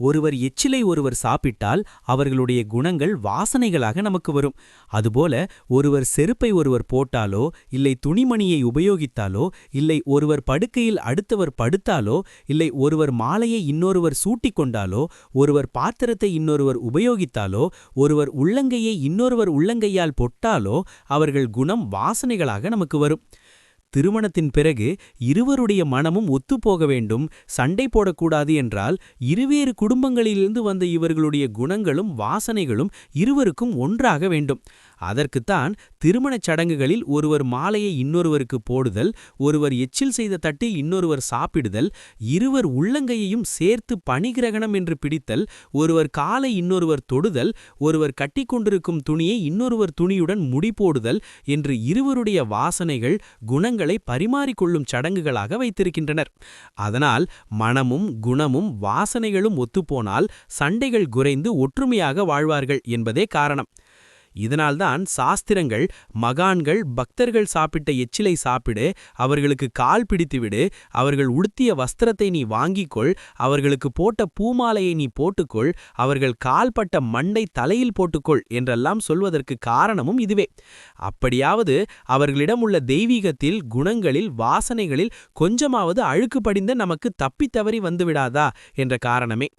ஒருவர் எச்சிலை ஒருவர் சாப்பிட்டால் அவர்களுடைய குணங்கள் வாசனைகளாக நமக்கு வரும். அதுபோல ஒருவர் செருப்பை ஒருவர் போட்டாலோ இல்லை துணிமணியை உபயோகித்தாலோ இல்லை ஒருவர் படுக்கையில் அடுத்தவர் படுத்தாலோ இல்லை ஒருவர் மாலையை இன்னொருவர் சூட்டிக் கொண்டாலோ ஒருவர் பாத்திரத்தை இன்னொருவர் உபயோகித்தாலோ ஒருவர் உள்ளங்கையை இன்னொருவர் உள்ளங்கையால் பொட்டாலோ அவர்கள் குணம் வாசனைகளாக நமக்கு வரும். திருமணத்தின் பிறகு இருவருடைய மனமும் ஒத்துப்போக வேண்டும், சண்டை போடக்கூடாது என்றால் இருவேறு குடும்பங்களிலிருந்து வந்த இவர்களுடைய குணங்களும் வாசனைகளும் இருவருக்கும் ஒன்றாக வேண்டும். அதற்குத்தான் திருமணச் சடங்குகளில் ஒருவர் மாலையை இன்னொருவருக்கு போடுதல், ஒருவர் எச்சில் செய்த தட்டில் இன்னொருவர் சாப்பிடுதல், இருவர் உள்ளங்கையையும் சேர்த்து பணிகிரகணம் என்று பிடித்தல், ஒருவர் காலை இன்னொருவர் தொடுதல், ஒருவர் கட்டிக்கொண்டிருக்கும் துணியை இன்னொருவர் துணியுடன் முடிபோடுதல் என்று இருவருடைய வாசனைகள் குணங்களை பரிமாறிக்கொள்ளும் சடங்குகளாக வைத்திருக்கின்றனர். அதனால் மனமும் குணமும் வாசனைகளும் ஒத்துப்போனால் சண்டைகள் குறைந்து ஒற்றுமையாக வாழ்வார்கள் என்பதே காரணம். இதனால்தான் சாஸ்திரங்கள் மகான்கள் பக்தர்கள் சாப்பிட்ட எச்சிலை சாப்பிடு, அவர்களுக்கு கால் பிடித்துவிடு, அவர்கள் உடுத்திய வஸ்திரத்தை நீ வாங்கிக்கொள், அவர்களுக்கு போட்ட பூமாலையை நீ போட்டுக்கொள், அவர்கள் கால்பட்ட மண்ணை தலையில் போட்டுக்கொள் என்றெல்லாம் சொல்வதற்கு காரணமும் இதுவே. அப்படியாவது அவர்களிடம் உள்ள தெய்வீகத்தில் குணங்களில் வாசனைகளில் கொஞ்சமாவது அழுக்கு படிந்த நமக்கு தப்பித்தவறி வந்துவிடாதா என்ற காரணமே.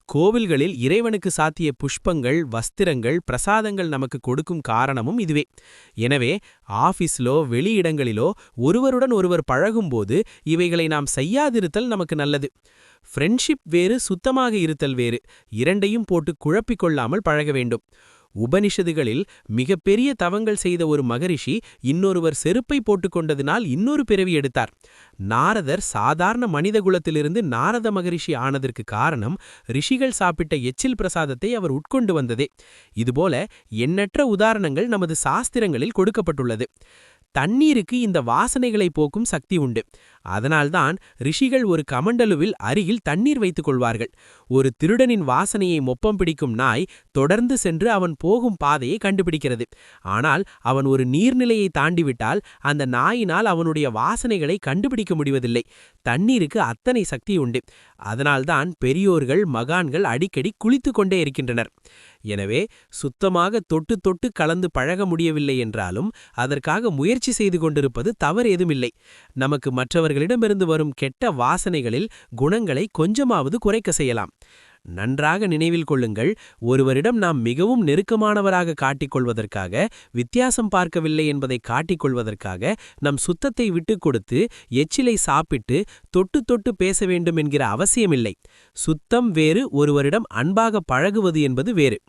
கோவில்களில் இறைவனுக்கு சாத்திய புஷ்பங்கள் வஸ்திரங்கள் பிரசாதங்கள் நமக்கு கொடுக்கும் காரணமும் இதுவே. எனவே ஆபீஸ்லோ வெளியிடங்களிலோ ஒருவருடன் ஒருவர் பழகும்போது இவைகளை நாம் செய்யாதிருத்தல் நமக்கு நல்லது. ஃப்ரெண்ட்ஷிப் வேறு சுத்தமாக இருத்தல் வேறு, இரண்டையும் போட்டு குழப்பிக்கொள்ளாமல் பழக வேண்டும். உபனிஷதுகளில் மிகப்பெரிய தவங்கள் செய்த ஒரு மகரிஷி இன்னொருவர் செருப்பை போட்டுக்கொண்டதினால் இன்னொரு பிறவி எடுத்தார். நாரதர் சாதாரண மனித குலத்திலிருந்து நாரத மகரிஷி ஆனதற்கு காரணம் ரிஷிகள் சாப்பிட்ட எச்சில் பிரசாதத்தை அவர் உட்கொண்டு வந்ததே. இதுபோல எண்ணற்ற உதாரணங்கள் நமது சாஸ்திரங்களில் கொடுக்கப்பட்டுள்ளது. தண்ணீருக்கு இந்த வாசனைகளை போக்கும் சக்தி உண்டு. அதனால்தான் ரிஷிகள் ஒரு கமண்டலுவில் அருகில் தண்ணீர் வைத்துக் கொள்வார்கள். ஒரு திருடனின் வாசனையை மொப்பம் பிடிக்கும் நாய் தொடர்ந்து சென்று அவன் போகும் பாதையை கண்டுபிடிக்கிறது. ஆனால் அவன் ஒரு நீர்நிலையை தாண்டிவிட்டால் அந்த நாயினால் அவனுடைய வாசனைகளை கண்டுபிடிக்க முடிவதில்லை. தண்ணீருக்கு அத்தனை சக்தி உண்டு. அதனால்தான் பெரியோர்கள் மகான்கள் அடிக்கடி குளித்து கொண்டே இருக்கின்றனர். எனவே சுத்தமாக தொட்டு தொட்டு கலந்து பழக முடியவில்லை என்றாலும் அதற்காக முயற்சி செய்து கொண்டிருப்பது தவறு ஏதுமில்லை. நமக்கு மற்றவர்களிடமிருந்து வரும் கெட்ட வாசனைகளில் குணங்களை கொஞ்சமாவது குறைக்க செய்யலாம். நன்றாக நினைவில் கொள்ளுங்கள், ஒருவரிடம் நாம் மிகவும் நெருக்கமானவராக காட்டிக்கொள்வதற்காக, வித்தியாசம் பார்க்கவில்லை என்பதை காட்டிக்கொள்வதற்காக நம் சுத்தத்தை விட்டு கொடுத்து எச்சிலை சாப்பிட்டு தொட்டு தொட்டு பேச வேண்டும் என்கிற அவசியமில்லை. சுத்தம் வேறு, ஒருவரிடம் அன்பாக பழகுவது என்பது வேறு.